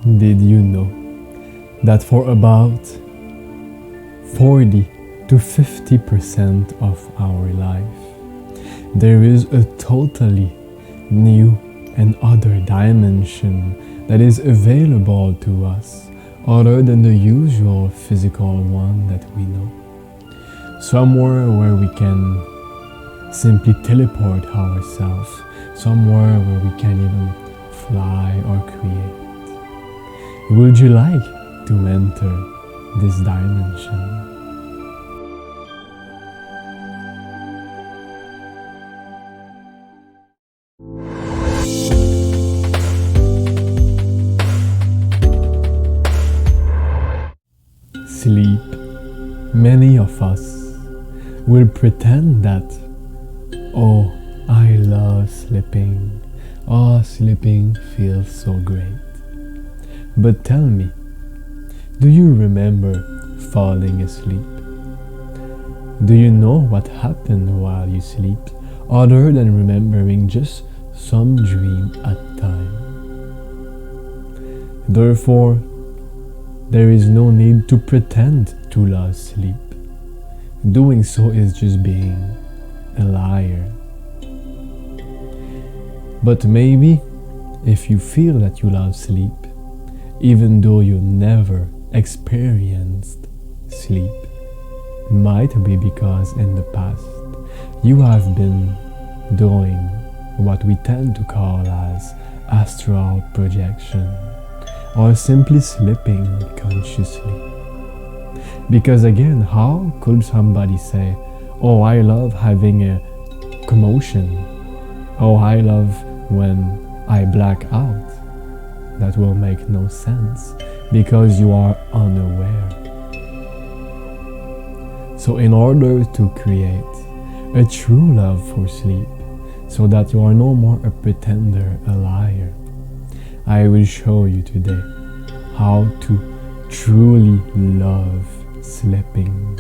Did you know that for about 40 to 50% of our life, there is a totally new and other dimension that is available to us other than the usual physical one that we know? Somewhere where we can simply teleport ourselves, somewhere where we can even fly or create. Would you like to enter this dimension? Sleep. Many of us will pretend that, oh, I love sleeping. Oh, sleeping feels so great. But tell me, do you remember falling asleep? Do you know what happened while you sleep, other than remembering just some dream at time? Therefore, there is no need to pretend to love sleep. Doing so is just being a liar. But maybe if you feel that you love sleep, even though you never experienced sleep, might be because in the past you have been doing what we tend to call as astral projection, or simply sleeping consciously. Because again, how could somebody say, oh, I love having a commotion, oh, I love when I black out? That will make no sense, because you are unaware. So in order to create a true love for sleep, so that you are no more a pretender, a liar, I will show you today how to truly love sleeping.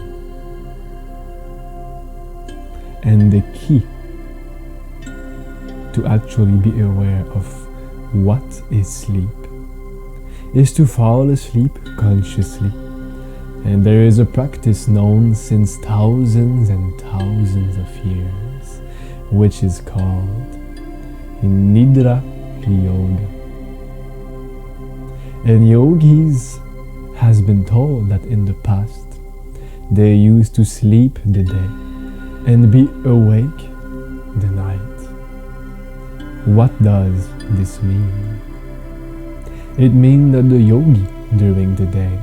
And the key to actually be aware of what is sleep is to fall asleep consciously. And there is a practice known since thousands and thousands of years, which is called nidra yoga. And yogis has been told that in the past they used to sleep the day and be awake the night. What does this mean? It means that the yogi during the day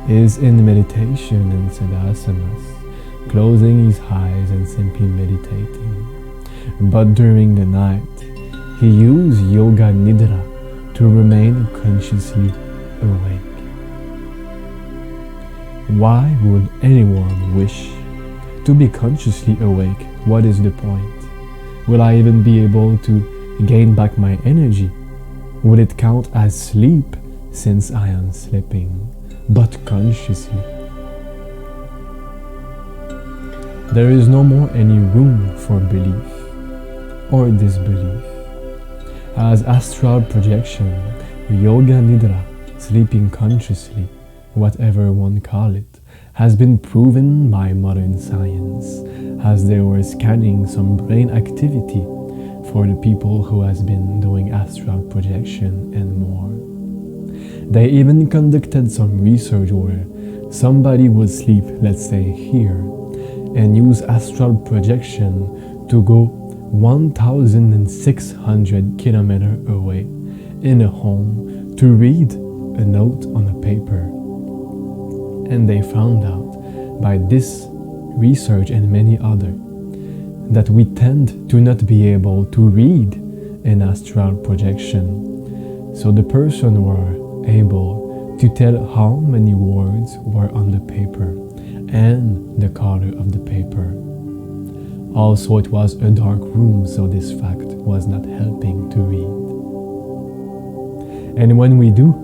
is in meditation and sadhasanas, closing his eyes and simply meditating. But during the night, he uses yoga nidra to remain consciously awake. Why would anyone wish to be consciously awake? What is the point? Will I even be able to gain back my energy? Would it count as sleep since I am sleeping, but consciously? There is no more any room for belief or disbelief. As astral projection, yoga nidra, sleeping consciously, whatever one call it, has been proven by modern science, as they were scanning some brain activity for the people who has been doing astral projection and more. They even conducted some research where somebody would sleep, let's say here, and use astral projection to go 1,600 kilometers away in a home to read a note on a paper. And they found out by this research and many other that we tend to not be able to read an astral projection. So the person were able to tell how many words were on the paper and the color of the paper. Also, it was a dark room, so this fact was not helping to read. And when we do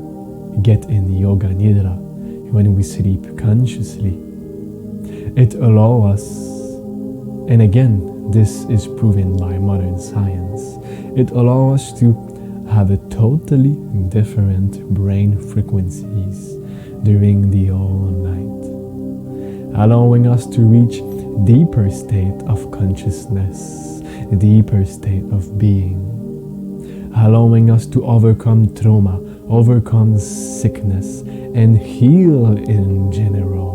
get in yoga nidra, when we sleep consciously, it allows us, and again, this is proven by modern science, it allows us to have a totally different brain frequencies during the whole night, allowing us to reach deeper state of consciousness, a deeper state of being, allowing us to overcome trauma, overcome sickness, and heal in general.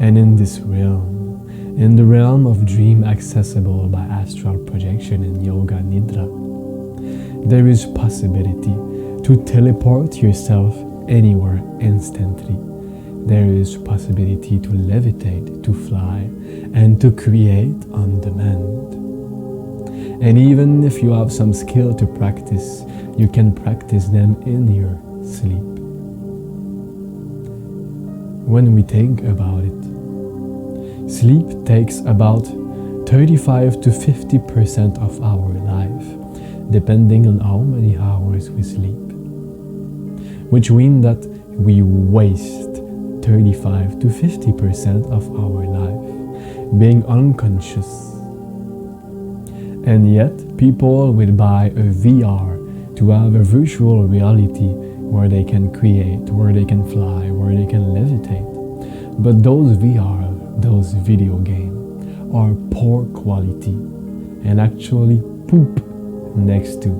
And in this realm, in the realm of dream accessible by astral projection and yoga nidra, there is possibility to teleport yourself anywhere instantly. There is possibility to levitate, to fly, and to create on demand. And even if you have some skill to practice, you can practice them in your sleep. When we think about it, sleep takes about 35 to 50% of our life, depending on how many hours we sleep. Which means that we waste 35 to 50% of our life being unconscious. And yet, people will buy a VR to have a virtual reality where they can create, where they can fly, where they can levitate. But those VR, those video games, are poor quality and actually poop next to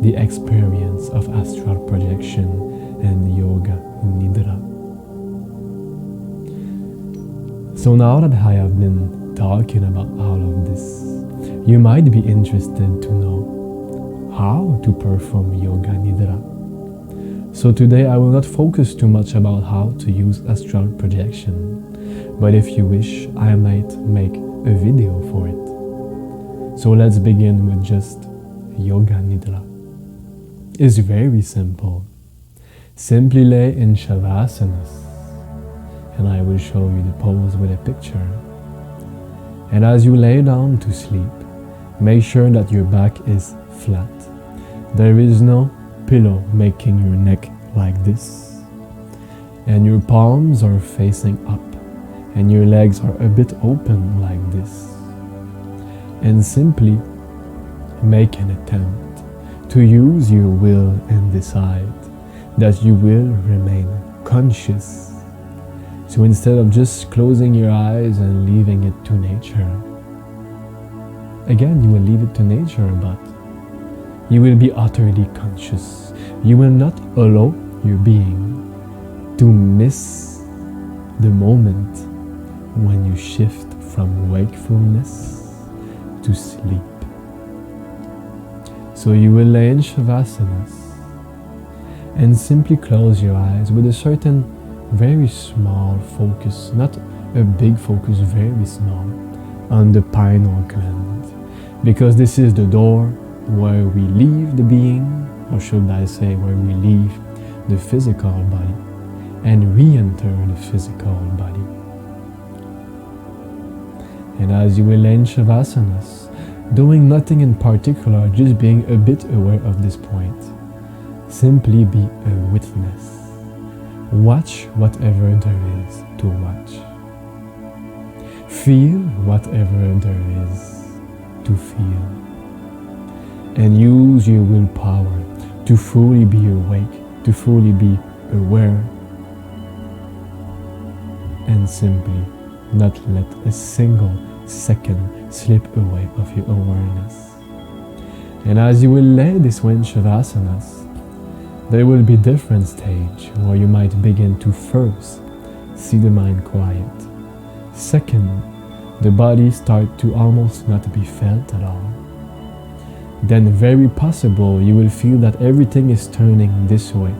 the experience of astral projection and yoga nidra. So now that I have been talking about all of this, you might be interested to know how to perform yoga nidra. So today I will not focus too much about how to use astral projection, but if you wish, I might make a video for it. So let's begin with just yoga nidra. It's very simple. Simply lay in shavasana, and I will show you the pose with a picture. And as you lay down to sleep, make sure that your back is flat. There is no pillow making your neck like this. And your palms are facing up, and your legs are a bit open like this. And simply make an attempt to use your will and decide that you will remain conscious. So instead of just closing your eyes and leaving it to nature, again you will leave it to nature, but you will be utterly conscious. You will not allow your being to miss the moment when you shift from wakefulness to sleep. So you will lay in shavasana and simply close your eyes with a certain very small focus, not a big focus, very small, on the pineal gland, because this is the door where we leave the being, or should I say where we leave the physical body and re-enter the physical body. And as you will lay in shavasana, doing nothing in particular, just being a bit aware of this point, simply be a witness. Watch whatever there is to watch. Feel whatever there is to feel. And use your willpower to fully be awake, to fully be aware, and simply not let a single second slip away of your awareness. And as you will lay this in shavasana, there will be different stages where you might begin to first see the mind quiet. Second, the body start to almost not be felt at all. Then very possible you will feel that everything is turning this way,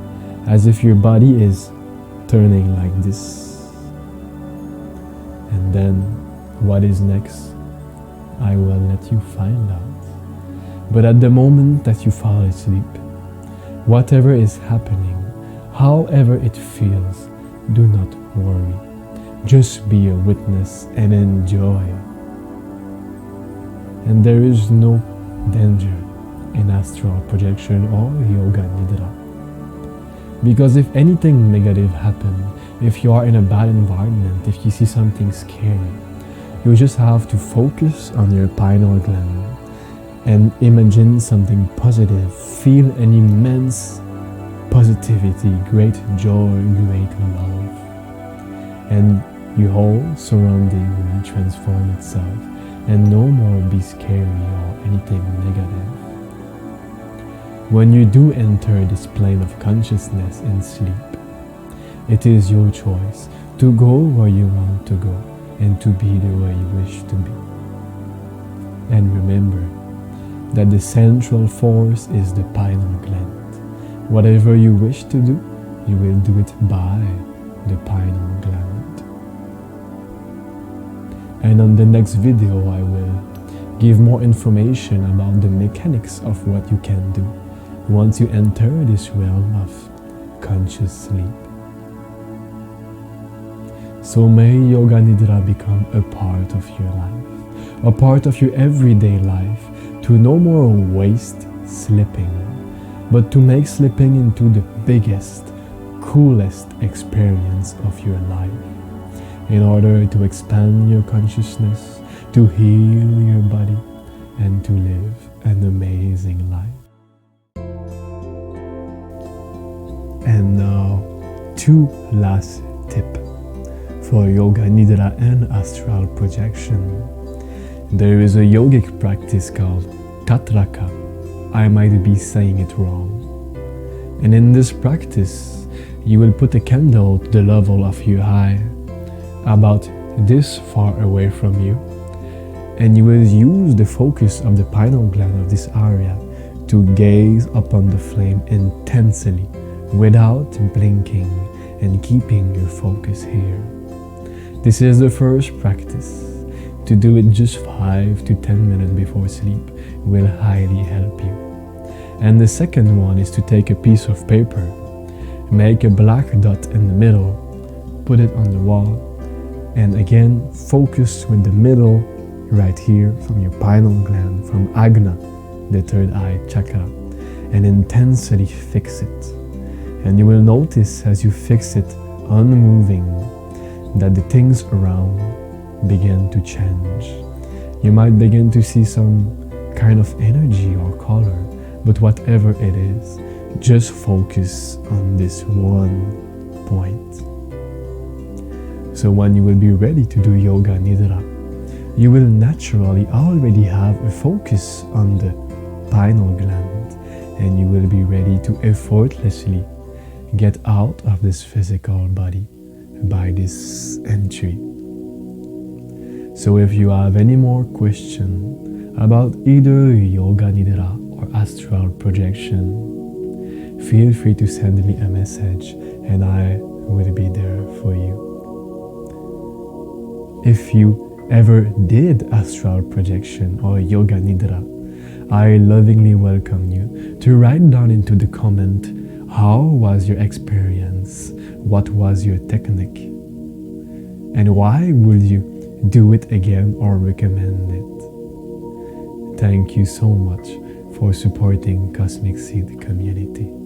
as if your body is turning like this. And then what is next, I will let you find out. But at the moment that you fall asleep, whatever is happening, however it feels, do not worry. Just be a witness and enjoy. And there is no danger in astral projection or yoga nidra. Because if anything negative happens, if you are in a bad environment, if you see something scary, you just have to focus on your pineal gland and imagine something positive. Feel an immense positivity, great joy, great love. And your whole surrounding will transform itself and no more be scary or anything negative. When you do enter this plane of consciousness in sleep, it is your choice to go where you want to go and to be the way you wish to be. And remember that the central force is the pineal gland. Whatever you wish to do, you will do it by the pineal gland. And on the next video I will give more information about the mechanics of what you can do once you enter this realm of conscious sleep. So may Yoga Nidra become a part of your life, a part of your everyday life, to no more waste sleeping, but to make sleeping into the biggest, coolest experience of your life, in order to expand your consciousness, to heal your body, and to live an amazing life. And now, two last tips for Yoga Nidra and Astral projection. There is a yogic practice called Tatraka. I might be saying it wrong. And in this practice, you will put a candle to the level of your eye, about this far away from you, and you will use the focus of the pineal gland of this area to gaze upon the flame intensely, without blinking, and keeping your focus here. This is the first practice. To do it just 5 to 10 minutes before sleep will highly help you. And the second one is to take a piece of paper, make a black dot in the middle, put it on the wall, and again focus with the middle right here from your pineal gland, from Agna, the third eye chakra, and intensely fix it. And you will notice as you fix it unmoving that the things around begin to change. You might begin to see some kind of energy or color, but whatever it is, just focus on this one point. So when you will be ready to do Yoga Nidra, you will naturally already have a focus on the pineal gland, and you will be ready to effortlessly get out of this physical body by this entry. So if you have any more questions about either Yoga Nidra or Astral projection, feel free to send me a message and I will be there for you. If you ever did Astral projection or Yoga Nidra, I lovingly welcome you to write down into the comment how was your experience, what was your technique, and why would you do it again or recommend it. Thank you so much for supporting Cosmic Seed community.